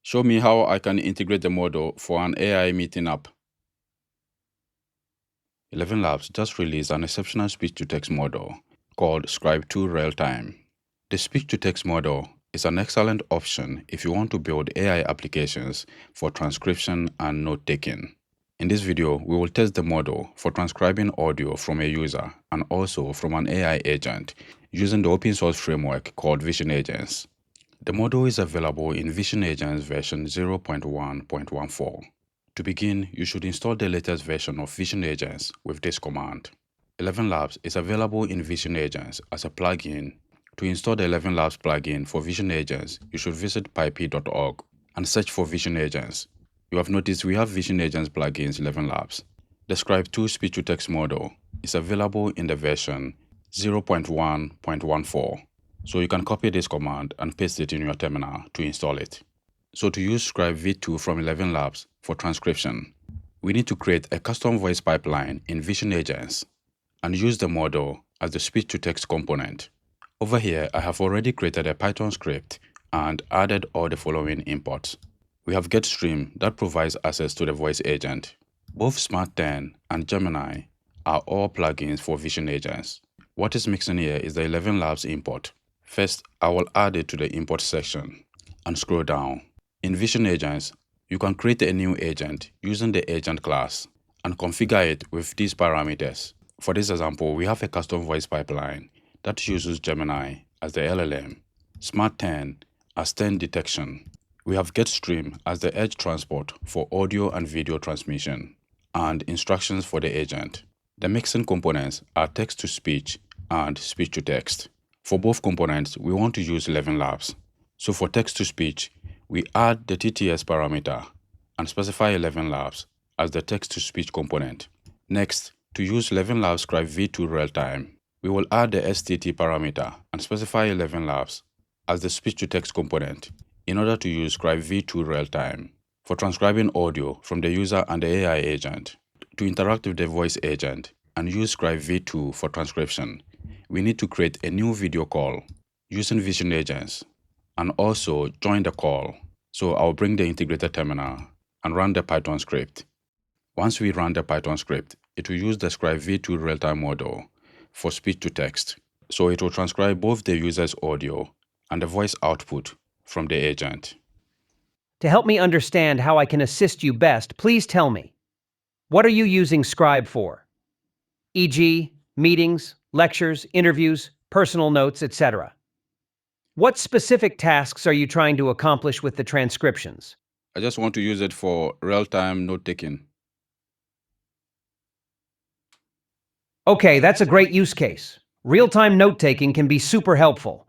Show me how I can integrate the model for an AI meeting app. ElevenLabs just released an exceptional speech-to-text model called Scribe 2 Realtime. The speech-to-text model is an excellent option if you want to build AI applications for transcription and note-taking. In this video, we will test the model for transcribing audio from a user and also from an AI agent using the open source framework called Vision Agents. The model is available in Vision Agents version 0.1.14. To begin, you should install the latest version of Vision Agents with this command. ElevenLabs is available in Vision Agents as a plugin. To install the ElevenLabs plugin for Vision Agents, you should visit pipe.org and search for Vision Agents. You have noticed we have Vision Agents plugins ElevenLabs. The Scribe 2 speech-to-text model is available in the version 0.1.14. So you can copy this command and paste it in your terminal to install it. So to use Scribe v2 from ElevenLabs for transcription, we need to create a custom voice pipeline in Vision Agents and use the model as the speech-to-text component. Over here, I have already created a Python script and added all the following imports. We have GetStream that provides access to the voice agent. Both Smart 10 and Gemini are all plugins for Vision Agents. What is missing here is the ElevenLabs import. First, I will add it to the import section and scroll down. In Vision Agents, you can create a new agent using the agent class and configure it with these parameters. For this example, we have a custom voice pipeline that uses Gemini as the LLM, Smart 10 as 10 detection. We have GetStream as the edge transport for audio and video transmission, and instructions for the agent. The mixing components are text-to-speech and speech-to-text. For both components, we want to use ElevenLabs. So for text-to-speech, we add the TTS parameter and specify ElevenLabs as the text-to-speech component. Next, to use ElevenLabs Scribe v2 Realtime, we will add the STT parameter and specify ElevenLabs as the speech-to-text component in order to use Scribe v2 Realtime for transcribing audio from the user and the AI agent. To interact with the voice agent and use Scribe v2 for transcription, we need to create a new video call using Vision Agents and also join the call. So I'll bring the integrated terminal and run the Python script. Once we run the Python script, it will use the Scribe v2 Realtime model for speech-to-text. So it will transcribe both the user's audio and the voice output from the agent. To help me understand how I can assist you best, please tell me, what are you using Scribe for? E.g., meetings, lectures, interviews, personal notes, etc. What specific tasks are you trying to accomplish with the transcriptions? I just want to use it for real-time note-taking. Okay, that's a great use case. Real-time note-taking can be super helpful.